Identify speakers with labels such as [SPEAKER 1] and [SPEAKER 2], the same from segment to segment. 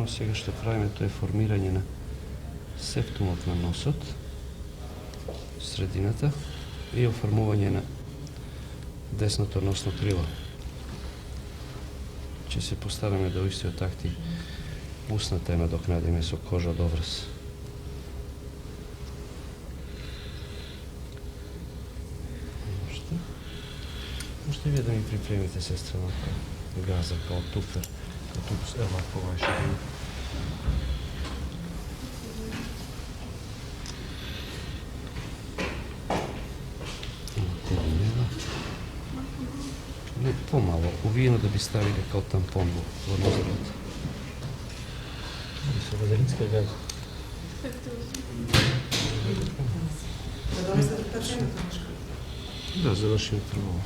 [SPEAKER 1] Оно сега што правиме, тоа е формирање на септумот на носот, средината, и оформување на десното носно крило. Ќе се постараме да истиот такти усната ја надокнадиме со кожа од овраз. Можете вие да ми припремите, сестра, на газа, као тупер, вако ваше. Не, помало, увиено да би ставили као тампон во ноздрот.
[SPEAKER 2] Со вазелинска газа.
[SPEAKER 1] Да, завршим прво.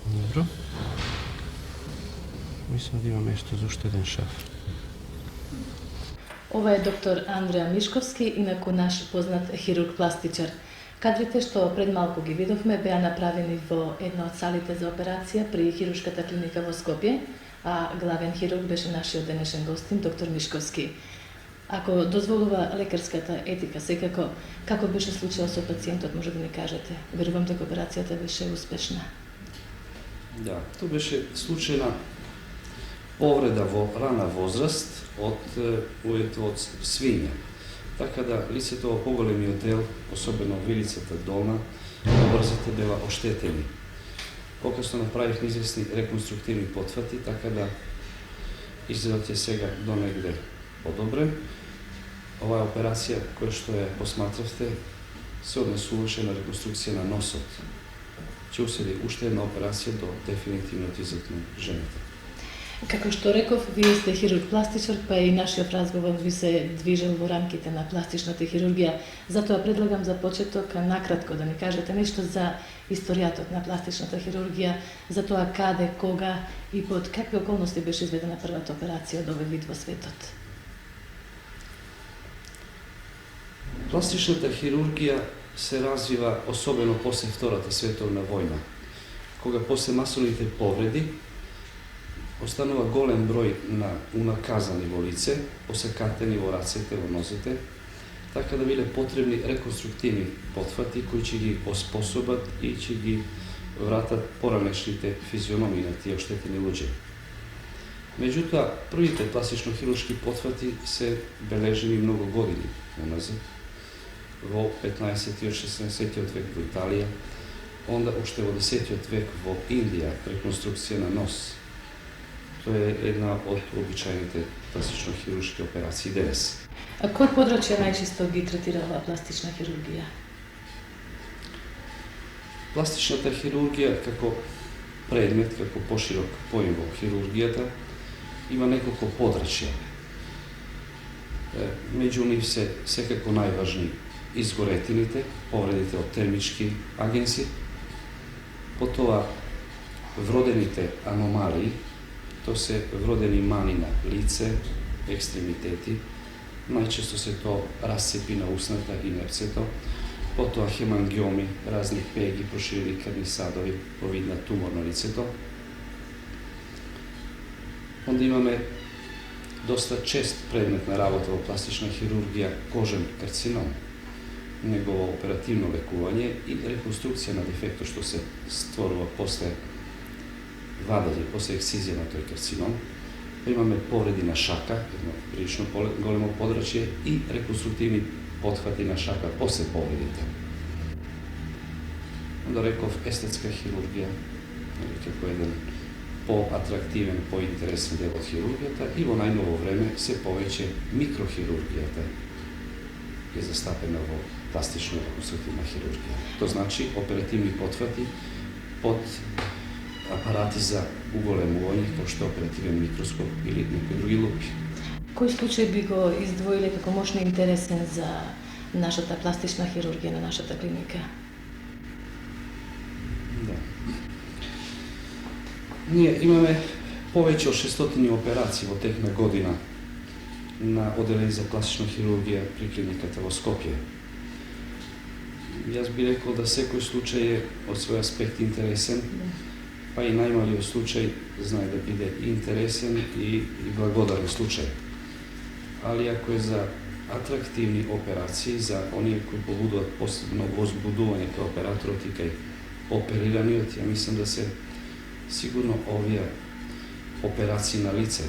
[SPEAKER 1] Добро. Мислам да има место за уште еден шаф.
[SPEAKER 3] Ова е доктор Андреа Мишковски, инаку наш познат хирург-пластичар. Кадрите што пред малку ги видовме беа направени во една од салите за операција при хируршката клиника во Скопје, а главен хирург беше нашиот денешен гостин, доктор Мишковски. Ако дозволува лекарската етика, секако, како беше случајот со пациентот, може да ни кажете? Верувам дека операцијата беше успешна.
[SPEAKER 4] Да, тоа беше случајна повреда во рана возраст од уето од свиња. Така да лицето во поголемиот дел, особено вилицата долна, обрзите беа оштетени. Покасно направивме известни реконструктивни потфати, така да изгледот е сега до негде подобрен. Оваа операција која што ја посматравте се однесуваше на реконструкција на носот. Ќе уследи уште една операција до дефинитивниот излет на жената.
[SPEAKER 3] Како што реков, вие сте хирург-пластичар, па и нашиот разговор ви се движел во рамките на пластичната хирургија. Затоа предлагам за почеток накратко да ни кажете нешто за историјатот на пластичната хирургија, за тоа каде, кога и под какви околности беше изведена првата операција од овој вид во светот.
[SPEAKER 4] Пластичната хирургија се развива особено после Втората световна војна, кога после масовните повреди останува голем број на унаказани во лице, посекатени во рацете, во нозете, така да биле потребни реконструктивни потфати кои ќе ги оспособат и ќе ги вратат поранешните физиономии на тие оштетени луѓе. Меѓутоа, првите пластично-хируршки потфати се бележени многу години уназад, во 15 и 16 век во Италија, онда уште во 10 век во Индија, реконструкција на нос. Тоа е една од обичајните пластично-хируршки операции денес.
[SPEAKER 3] А кој подрачја најчесто ги третира оваа пластична хирургија?
[SPEAKER 4] Пластичната хирургија како предмет, како поширок поим во хирургијата, има неколку подрачја. Меѓу нив се секако најважни изгоретините, повредите од термички агенси, потоа вродените аномалии, тоа се вродени мани на лице, екстремитети, најчесто се тоа расцепи на усната и нерцето, потоа хемангиоми, разни пеги, проширени крвни садови, повидна тумор на лицето. Онда имаме доста чест предмет на работа во пластична хирургија кожен карцином, негово оперативно лекување и реконструкција на дефектот што се створува после вадење, после ексцизија на тој карцином. Имаме повреди на шака, едно прилично големо подрачје и реконструктивни потфати на шака после повредите. Онда реков естетска хирургија, како еден поатрактивен, поинтересен дел од хирургијата и во најново време се повеќе микрохирургијата е застапена во пластично реконструктивна хирургија. Тоа значи оперативни потфати под апарати за уголемување, како што оперативен микроскоп или некои други лупи.
[SPEAKER 3] Кој случај би го издвоиле како можно интересен за нашата пластична хирургија на нашата клиника?
[SPEAKER 4] Да. Ние имаме повеќе од 600 операции во тек на година на одделение за пластична хирургија при клиниката во Скопје. Jaz bi rekel, da sekoj slučaj je od svoj aspekt interesen, pa i najmaliji slučaj zna da bude interesen i blagodaran slučaj. Ali ako je za atraktivni operaciji, za oni koji pobudu posebno возбудувanje kao operator i operirani, ja mislim da se sigurno ovije operacije na lice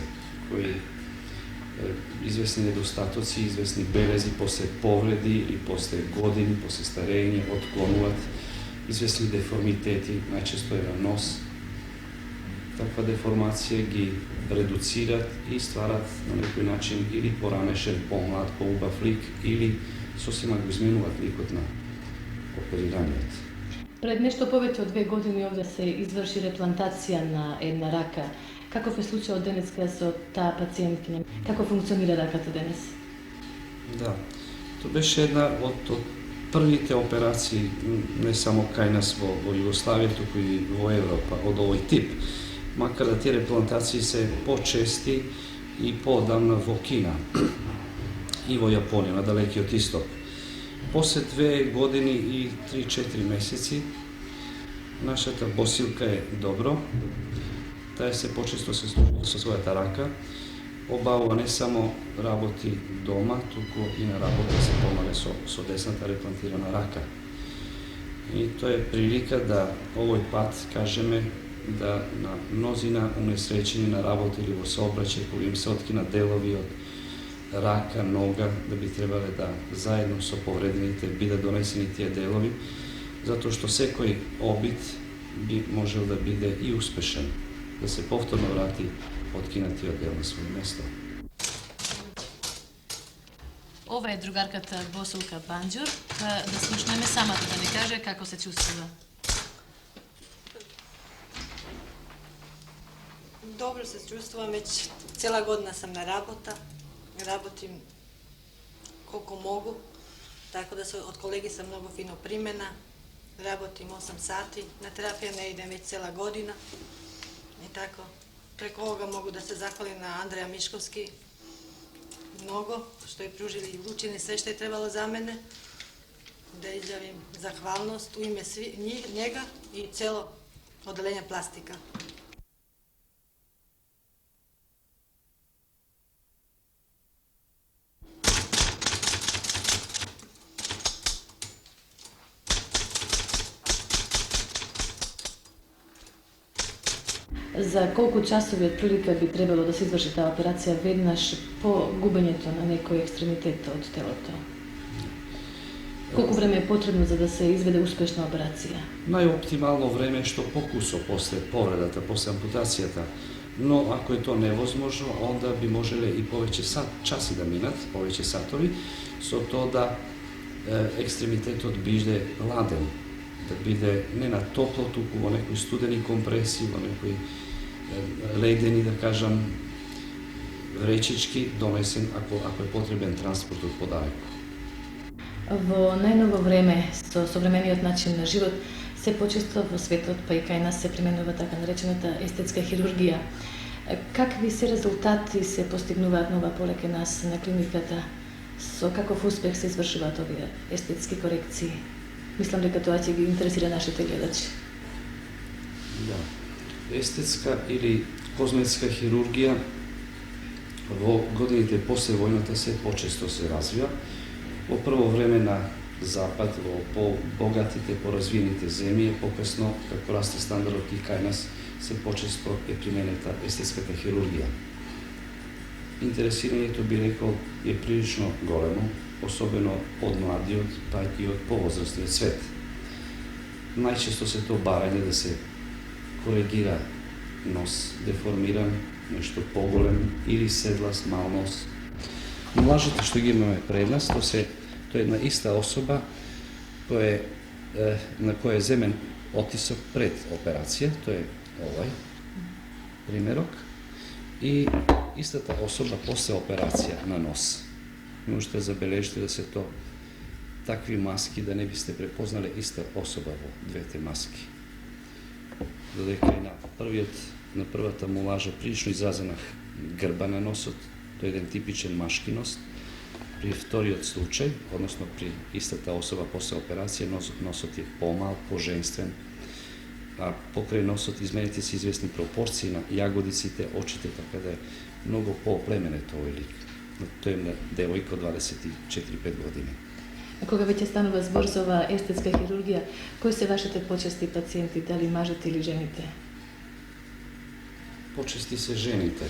[SPEAKER 4] koji izvesni nedostatoci, izvesni belezi posle povredi ili posle godini, posle starenja, otklonovat, izvesni deformiteti, najčesto je na nos. Takva deformacija gi reducirat i stvarat na neki način ili poranešen, pomlad, poubav lik ili sosima ga izmenovat likot na operiranje.
[SPEAKER 3] Pred nešto повеќе од 2 години овде се изврши реплантација на една рака. Каков е случајот денес со таа пациенткиња? Како функционира раката денес?
[SPEAKER 4] Да, to беше една од првите операции, не само кај нас во Југославија, туку и во Европа, од овој тип. Макар да тие реплантации се почести и поодамна во Кина и во Јапонија, на далекиот исток. После 2 години и 3-4 месеци, нашата босилка е добро. Таа се почесто се служува со својата рака. Обавува не само работи дома, туку и на работа се помага со десната реплантирана рака. И тоа е прилика да овој пат кажеме да на мнозина унесреќени на работа или во сообраќај, кога им се откина делови од рака, нога, да би требале да заедно со повредените бидат донесени тие делови, затоа што секој обид би можел да биде и успешен, да се повторно врати откинатиот дел на своје место.
[SPEAKER 3] Ова е другарката Босилка Банџур. Да слушнеме самата да ни каже како се чувствува.
[SPEAKER 2] Dobro se čuствувам, već cijela godina sam na работа, работим koliko mogu, tako da se od kolegi sam mnogo fino primjena, работим 8 sati, na terapiju ne idem već cijela godina i tako. Preko ovoga mogu da se zahvalim na Andreja Miškovski mnogo, što je pružili i učini sve što je trebalo za mene, da izjavim zahvalnost u ime njega i cijelo odelenje plastika.
[SPEAKER 3] За колку часови отприлика би требало да се изврши таа операција веднаш по губењето на некој екстремитет од телото? Колку време е потребно за да се изведе успешна операција?
[SPEAKER 4] Најоптимално време е што покусо после повредата, после ампутацијата, но ако е то невозможно, онда би можеле и повеќе часи да минат, повеќе сатови, со тоа да екстремитетот биде ладен, да биде не на топло, туку во некои студени компреси, во некои ледени, да кажам, речички, донесен ако е потребен транспорт од подалеку.
[SPEAKER 3] Во најново време, со современиот начин на живот, се почесто во светот, па и кај нас се применува така наречената естетска хирургија. Какви се резултати се постигнуваат нова полека нас на клиниката? Со каков успех се извршуваат овие естетски корекции? Мислам дека тоа ќе ги интересира нашите гледачи.
[SPEAKER 4] Да. Естетска или козметска хирургија во годините после војната се почесто се развива. Во прво време на запад, во побогатите, поразвиените земји, покасно, како расте стандарот и кај нас, се почесто е применета естетската хирургија. Интересирањето, би рекол, е прилично големо, особено од младиот, па и од повозрастниот свет. Најчесто се тоа барање да се коригира нос деформиран, нешто поголем или седлас, мал нос. Млажите што ги имаме пред нас, тоа е една иста особа на која е земен отисок пред операција, тоа е овај примерок, и истата особа после операција на нос. Можете да забележите да се тоа такви маски, да не бисте препознале иста особа во двете маски. Додека и на првата мулажа прилично изразена грба на носот, тоа е еден типичен машки нос, pri vtoriot slučaj, odnosno pri ista ta osoba posle operacije, nosot je pomal, poženstven, a pokraj nosot izmenite se izvjesni proporciji na jagodicite, očite, tako da je mnogo poplemene to ovaj lik. To je devojka od 24-5 godine.
[SPEAKER 3] Кога веќе станува збор за оваа естетска хирургија, кои се вашите почести пациенти, дали мажите или жените?
[SPEAKER 4] Počesti se ženite.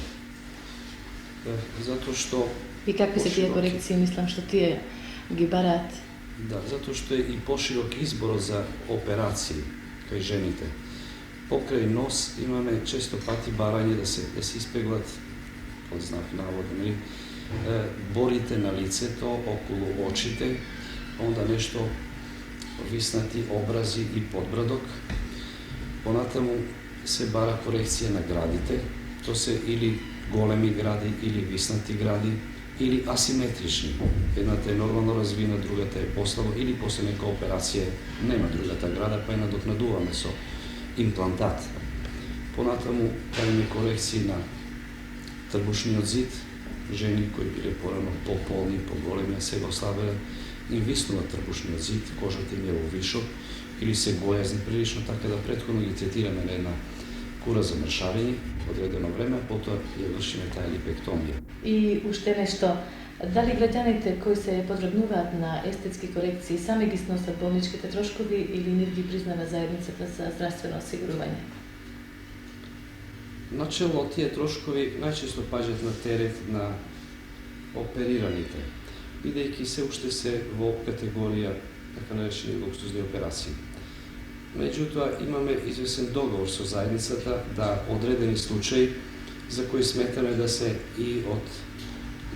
[SPEAKER 4] Zato što...
[SPEAKER 3] И какви се тие корекции, мислам, што тие ги бараат?
[SPEAKER 4] Da, zato što je i poširok izbor za operacije kaj ženite. Pokraj nos imame često pati baranje da se ispeglat, pod znak navoda, borite na lice to, okolo očite, onda nešto visnati obrazi i podbradok. Ponatamu se bara korekcija na gradite, to se ili golemi gradi, ili visnati gradi, ili asimetrični. Jedna ta je normalno razvijena, druga ta je poslavo, ili posle neka operacije nema druga ta grada, pa je nadoknaduvame so implantat. Ponatamu pravime korekciji na trbušni odzid, ženi koji bile porano popolni, pogolemi, a seba oslabile, im visnula trbušni odzid, koža tim je u višok, ili se gojazni prilično, tako da prethodno je tretirana jedna kura za mršavljenje odredeno vreme, a potom je vršena ta lipektomija.
[SPEAKER 3] И уште нешто, дали граѓаните кои се подвргнуваат на естетски корекции сами ги сносат болничките трошкови или нив ги признава заедницата за здравствено осигурување?
[SPEAKER 4] Načelo tije troškovi najčesto pađat na teret na operiraните, бидејќи се уште се во категорија така наречени луксузни операции. Меđutim, imаме известен договор со заедницата да одредени случаи за кои сметаме да се и од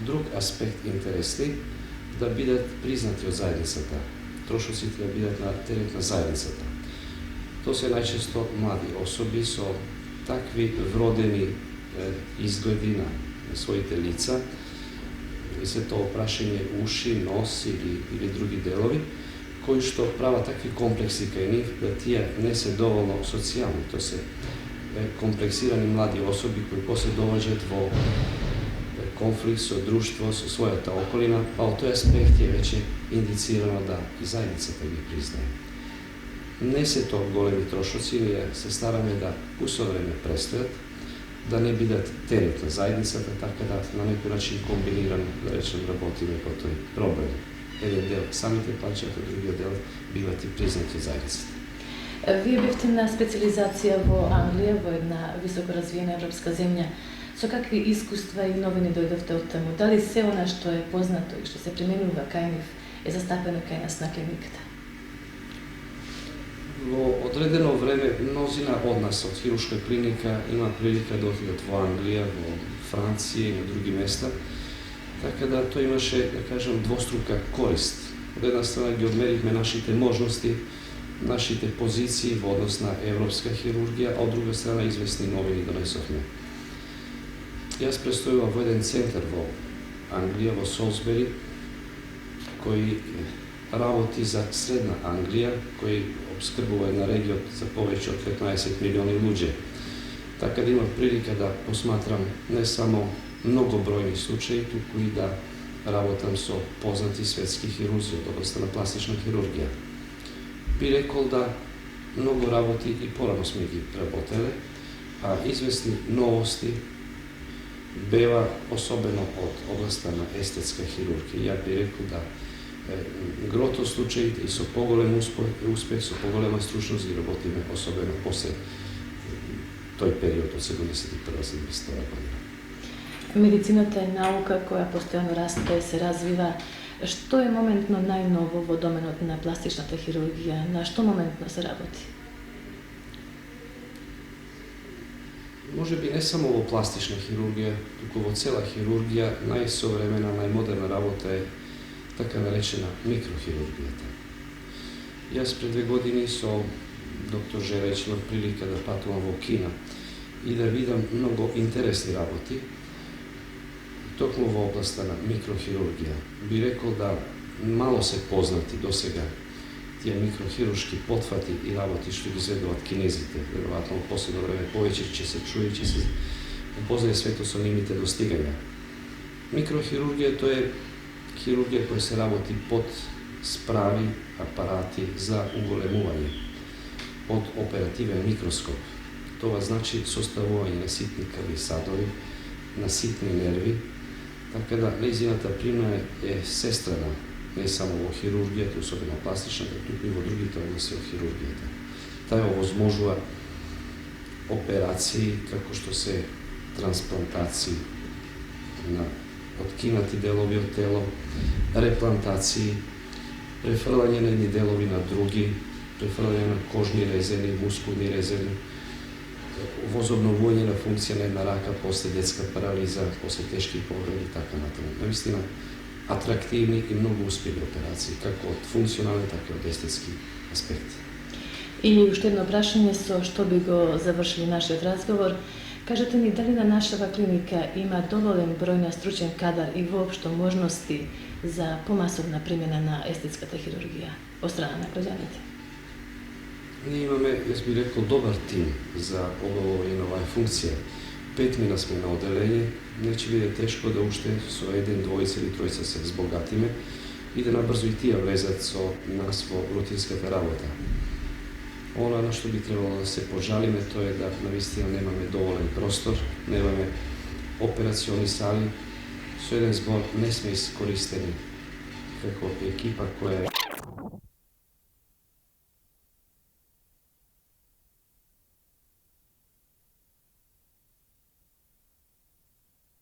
[SPEAKER 4] друг аспект интересни, да бидат признати од заедницата. Трошоците да бидат на терет на заедницата. То се најчесто млади особи со такви вродени изгледи на своите лица, се то опрашање уши, нос или други делови, кои што прават такви комплекси кај нив, да тие не се доволно социјални, то се комплексирани млади особи кои после доваѓаат во конфликт со друштво, со својата околина, па од тој аспект е веќе индицирано да и заедницата ги признае. Не се тоа големи трошоци, ние се стараме да усо време престојат, да не бидат терет на заедницата, така да на некој начин комбинирано, да речем, работиме по тој проблем. Еден дел самите плаќаат, а другиот дел биват и признати од заедницата.
[SPEAKER 3] Вие бевте на специализација во Англија, во една високо развиена европска земја. Со какви искуства и новини дојдовте од таму? Дали се она што е познато и што се применува кај нив е застапено кај нас на клиниката?
[SPEAKER 4] Во одредено време мнозина од нас од хируршка клиника има прилика да отидат во Англија, во Франција и на други места, така да тоа имаше, да кажем, двострука корист. Од една страна ги одмерихме нашите можности, нашите позиции во однос на европска хирургија, а од друга страна известни новини донесовме. Јас престојувам во еден центар во Англија, во Солсбери, кој работи за средна Англија, кој обскрбува една регија за повеќе од 15 милиони луѓе. Така да имам прилика да посматрам не само многобројни случаи, туку и да работам со познати светски хирурзи од областта на пластична хирургија. Би рекол да многу работи и порано сме ги работеле, а известни новости бева особено од областта на естетска хирургија. Ја би рекол да грото случаите и со поголем успех, со поголема стручност ги работиме, особено после тој период од 71-72 година.
[SPEAKER 3] Медицината е наука која постојано расте, се развива. Што е моментно најново во доменот на пластичната хирургија? На што моментно се работи?
[SPEAKER 4] Може би не само во пластична хирургија, туку во цела хирургија, најсовремена, најмодерна работа е така наречена микрохирургијата. Јас пред 2 години со доктор Жереч имав прилика да патувам во Кина и да видам многу интересни работи, токму во областта на микрохирургија. Би рекол да мало се познати досега тие микрохируршки потфати и работи што ги изведуваат кинезите. Веројатно во последно време повеќе ќе се чуе, ќе се упознае светот со нивните достигања. Микрохирургија тоа е Хирургија која се работи под справи апарати за уголемување, под оперативен микроскоп. Това значи составување на ситни крвни садови, на ситни нерви, така да нејзината примена е сестрана, не само во хирургијата, особено пластичната, туку и во другите области од хирургијата. Тај овозможува операции како што се трансплантации на откинати делови од тело, реплантации, префрлање на едни делови на други, префрлање на кожни резени, мускулни резени, возобновување на функција на една рака после детска парализа, после тешки повреди и така натаму. Навистина атрактивни и многу успели операции, како од функционален, така и од естетски аспект.
[SPEAKER 3] И уште едно прашање со што би го завршили нашиот разговор. Кажете ни дали на нашава клиника има доволен број на стручен кадар и воопшто можности за помасовна примена на естетската хирургија од страна на граѓаните?
[SPEAKER 4] Ние имаме, јас би рекол, добар тим за обавување на оваа функција. 5 мина сме на оделење, не ќе биде тешко да уште со 1, 2 или 3 се збогатиме и да набрзо и тие влезат со нас во рутинската работа. Она на што би требало да се пожалиме, тоа е да навистина немаме доволен простор, немаме операциони сали, со еден збор не сме искористени како екипа која